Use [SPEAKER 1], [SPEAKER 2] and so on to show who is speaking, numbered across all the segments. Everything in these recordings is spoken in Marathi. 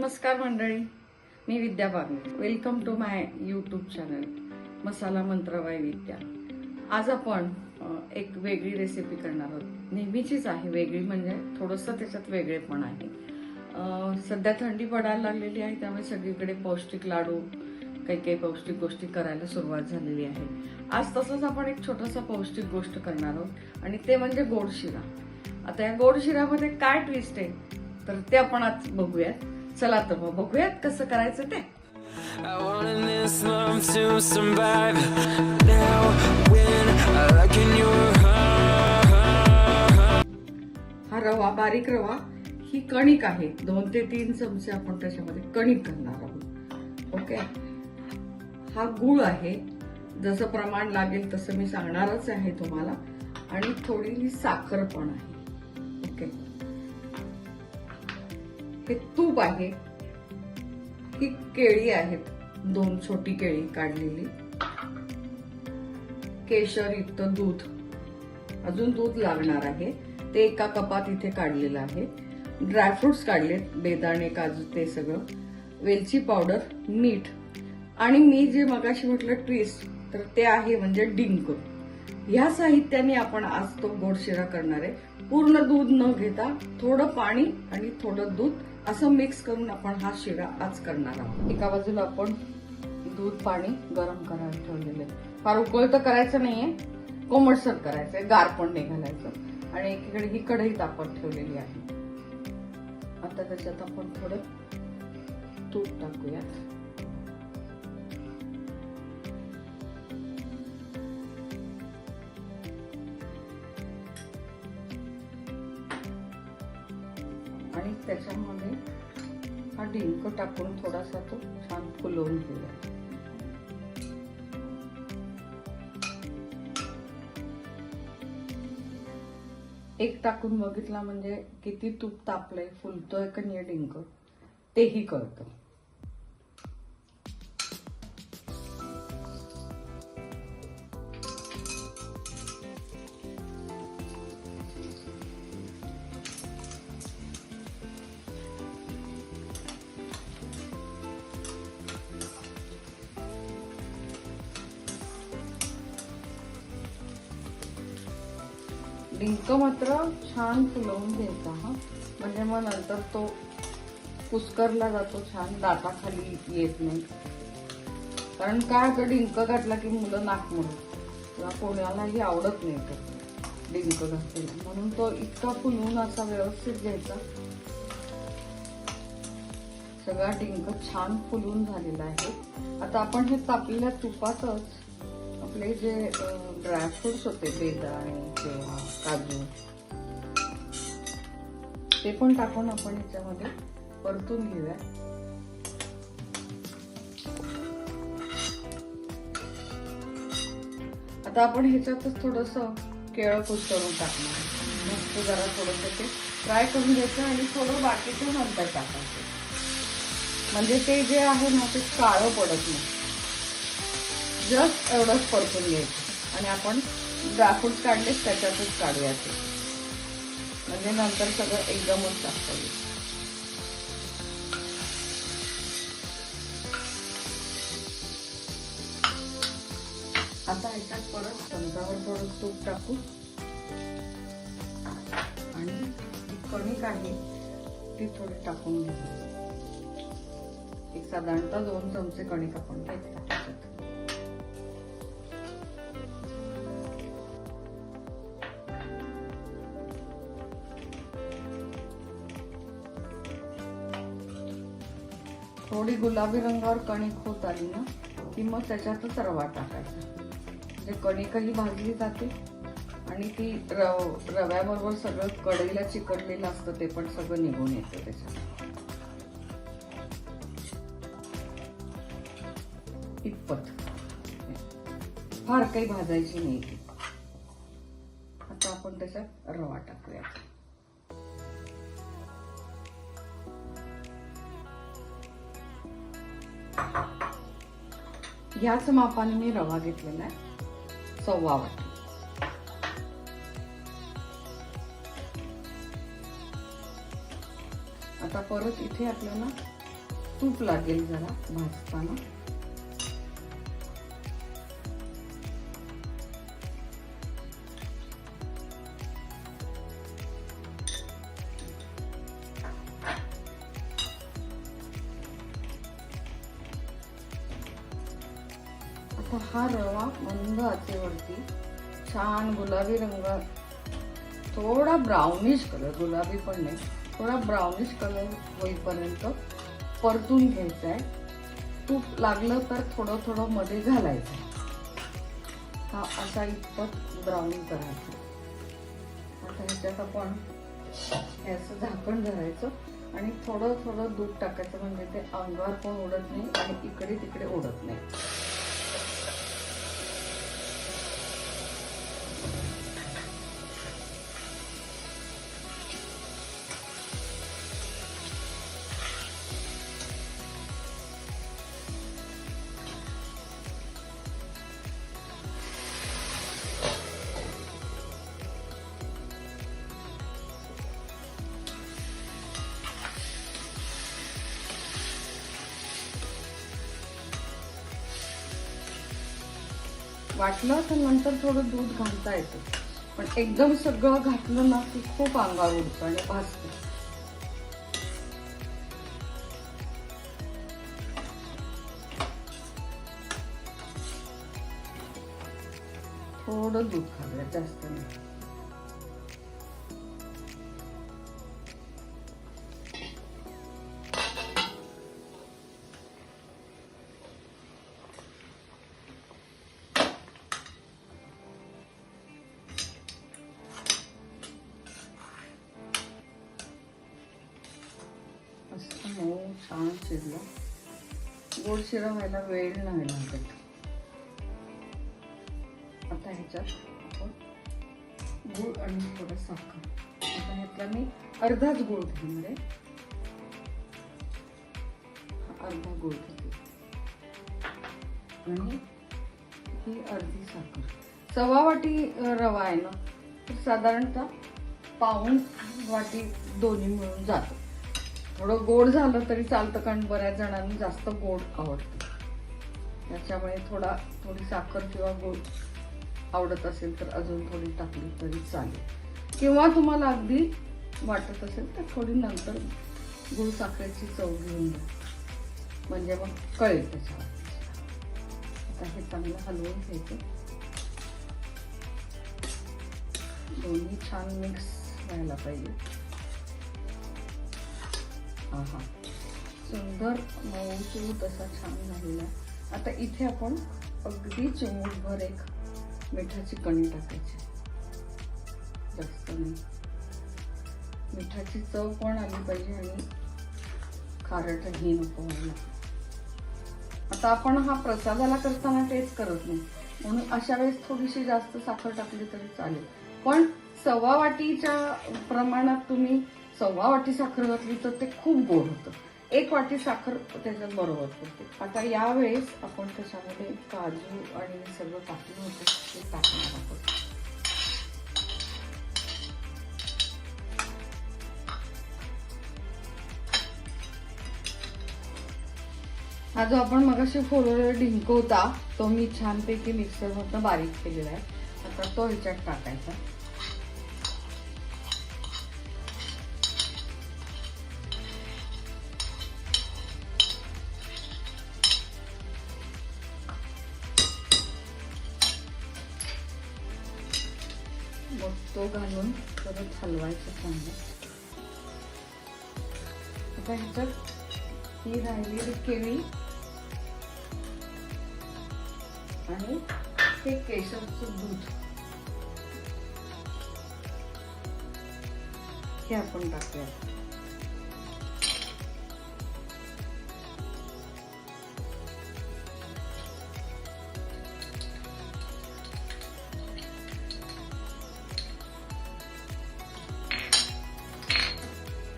[SPEAKER 1] नमस्कार मंडळी, मी Vidya Bagwe. Welcome to my YouTube channel Masala Mantra by विद्या. आज आपण एक वेगळी रेसिपी करणार आहोत. नेहमीचीच आहे, वेगळी म्हणजे थोडंसं त्याच्यात वेगळेपण आहे. सध्या थंडी पडायला लागलेली आहे, त्यामुळे सगळीकडे पौष्टिक लाडू, काही पौष्टिक गोष्टी करायला सुरुवात झालेली आहे. आज तसंच आपण एक छोटासा पौष्टिक गोष्ट करणार आहोत आणि ते म्हणजे गोड शिरा. आता या गोड शिऱ्यामध्ये काय ट्विस्ट आहे तर ते आपण आज बघूयात. चला तर मग बघूयात कसं करायचं ते. हा रवा, बारीक रवा, ही कणिक आहे. 2 ते 3 चमचे आपण त्याच्यामध्ये कणिक घालणार आहोत. ओके. हा गूळ आहे, जसं प्रमाण लागेल तसं मी सांगणारच आहे तुम्हाला. आणि थोडी साखर पण आहे. ओके. हे तूप आहे. ही केळी आहेत, 2 छोटी केळी काढलेली. केशरयुक्त दूध, अजून दूध लागणार आहे, ते एका कपात इथे काढलेलं आहे. ड्रायफ्रुट्स काढलेत, बेदाणे, काजू, ते सगळं. वेलची पावडर, मीठ आणि मी जे मगाशी म्हटलं ट्विस्ट तर ते आहे म्हणजे डिंक. ह्या साहित्याने आपण आज तो गोड शिरा करणार आहे. पूर्ण दूध न घेता थोडं पाणी आणि थोडं दूध असं मिक्स करून आपण हा शिरा आज करणार आहोत. एका बाजूला आपण दूध पाणी गरम करायला ठेवलेलं आहे. फार उकळतं करायचं नाहीये, कोमटसर करायचंय, गार पण नाही घालायचं. आणि एकीकडे ही कढई तापत ठेवलेली आहे. आता त्याच्यात आपण थोडं तूप टाकूयात. आणि त्याच्यामध्ये हा डिंक टाकून थोडासा तो छान फुलवून घेऊया. एक टाकून बघितला म्हणजे किती तूप तापलंय, फुलतोय का नाही डिंक तेही कळतं. डिंक मात्र छान फुलवून घ्यायचा हा, म्हणजे मग नंतर तो कुस्करला जातो, छान दाताखाली येत नाही. कारण काय होतं, डिंक घातला की मुलं नाक मोडतात किंवा कोणालाही आवडत नाही तर डिंक घातलेला. म्हणून तो इतका फुलवून असा व्यवस्थित घ्यायचा. सगळा डिंक छान फुलवून झालेला आहे. आता आपण हे तापलेल्या तुपातच आपले जे ड्रायफ्रुट्स होते, बेदाणे किंवा काजू, ते पण टाकून आपण याच्यामध्ये परतून घेऊया. आता आपण ह्याच्यातच थोडस केळं कुस्करून टाकणार. मस्त जरा थोडस ते फ्राय करून घ्यायचं आणि थोडं बाकीचं नंतर टाकायचं, म्हणजे ते जे आहे ना ते काळं पडत नाही. जस्ट एवढंच परतून घ्यायचं. आणि आपण ड्रायफ्रुट्स काढलेच त्याच्यातच काढूया ते, म्हणजे नंतर सगळं एकदमच टाकता येईल. आता ह्याच्यात परत चमचावर थोडं तूप टाकू आणि जी कणिक आहे ती थोडी टाकून घेऊ. एक साधारणतः 2 चमचे कणिक आपण घेतला. थोडी गुलाबी रंगावर कणिक होत आली ना की मग त्याच्यातच रवा टाकायचा. म्हणजे कणिकही भाजली जाते आणि ती रव्याबरोबर सगळं कढईला चिकटलेलं असतं ते पण सगळं निघून येतं त्याच्यात. इतपत, फार काही भाजायची नाही ती. आता आपण त्याच्यात रवा टाकूया. ह्याच मापाने मी रवा घेतलेला आहे, 1/4 वाटी. आता परत इथे आपल्याला तूप लागेल जरा भाजताना. आता हा रवा मंद आचेवरती छान गुलाबी रंग, थोडा ब्राउनिश कलर, गुलाबी पण नाही, थोडा ब्राउनिश कलर होईपर्यंत परतून घ्यायचा आहे. तूप लागलं तर थोडं थोडं मध्ये घालायचं. हा असा इतपत ब्राऊन करायचा. आता ह्याच्यात आपण याचं झाकण धरायचं आणि थोडं थोडं दूध टाकायचं, म्हणजे ते अंगावर पण उडत नाही आणि इकडे तिकडे उडत नाही. वाटलं तर नंतर थोडं दूध घालता येतं, पण एकदम सगळं घातलं ना की खूप अंगावर उडतं आणि भाजतं. थोडं दूध घालूया, जास्त नाही. मस्त मऊ छान शिजलं. गोड शिरा व्हायला वेळ नाही लागत. आता ह्याच्यात आपण गूळ आणि थोडं साखर. आता ह्यातला मी अर्धाच गूळ घेणार आहे. अर्धा गूळ घेते आणि ही अर्धी साखर. 1.25 वाटी रवा आहे ना, तर साधारणतः पाऊण वाटी दोन्ही मिळून जातं. थोडं गोड झालं तरी चालतं, कारण बऱ्याच जणांना जास्त गोड आवडतं. त्याच्यामुळे थोडी साखर किंवा गोड आवडत असेल तर अजून थोडी टाकली तरी चालेल, किंवा तुम्हाला अगदी वाटत असेल तर थोडी नंतर गुळ साखरेची चव घेऊन घ्या, म्हणजे मग कळेल त्याच्यावर. आता हे चांगलं हलवून घ्यायचं. दोन्ही छान मिक्स व्हायला पाहिजे. हा सुंदर मऊसूत असा छान झालेला. आता इथे आपण अगदी चिमूटभर एक मिठाची कणी टाकायची, जास्त नाही. मिठाची चव पण आली पाहिजे आणि खारटही नको व्हायला. आता आपण हा प्रसादाला करताना तेच करत नाही, म्हणून अशा वेळेस थोडीशी जास्त साखर टाकली तरी चालेल. पण 1.25 वाटीच्या प्रमाणात तुम्ही 1.25 वाटी साखर घातली तर ते खूप गोड होतं. 1 वाटी साखर त्याच्यात बरोबर पडते. आता यावेळेस आपण त्याच्यामध्ये काजू आणि सगळं टाकलं होतं ते टाकणार आहोत. हा जो आपण मगाशी फोडलेला डिंक होता तो मी छानपैकी मिक्सरमधनं बारीक केलेला आहे. आता तो ह्याच्यात टाकायचा. मग तो घालून परत हलवायचं चांगलं. आता ह्याच्यात ही राहिलेली केळी आणि हे केशरचं दूध हे आपण टाकूया.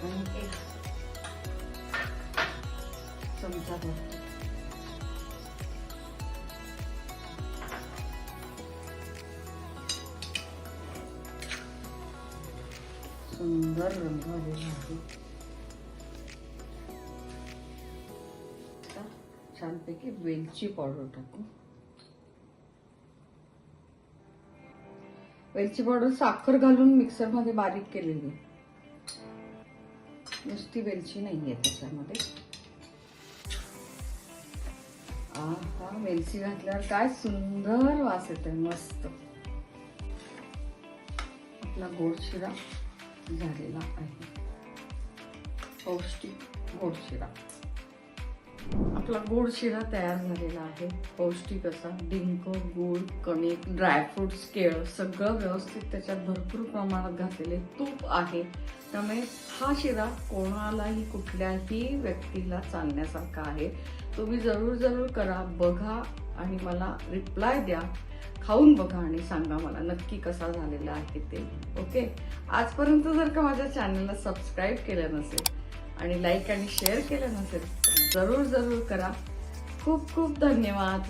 [SPEAKER 1] आणि 1 चमचा भर सुंदर रंग आलेला आहे. छानपैकी वेलची पावडर टाकू. वेलची पावडर साखर घालून मिक्सर मध्ये बारीक केलेली, नुसती वेलची नाहीये त्याच्यामध्ये. आहा, वेलची घातल्यावर काय सुंदर वास येते, मस्त. आपला गोड शिरा झालेला आहे, पौष्टिक गोड शिरा. आपला गोड शिरा तयार झालेला आहे, पौष्टिक असा. डिंक, गूळ, कणिक, ड्रायफ्रुट्स, केळ सगळं व्यवस्थित त्याच्यात भरपूर प्रमाणात घातलेले, तूप आहे. त्यामुळे हा शिरा कोणालाही कुठल्याही व्यक्तीला चालण्यासारखा आहे. तुम्ही जरूर करा, बघा आणि मला रिप्लाय द्या. खाऊन बघा आणि सांगा मला नक्की कसा झालेला आहे ते. ओके, आजपर्यंत जर का माझ्या चॅनलला सबस्क्राईब केलं नसेल आणि लाईक आणि शेअर केलं नसेल तर जरूर करा. खूप खूप धन्यवाद.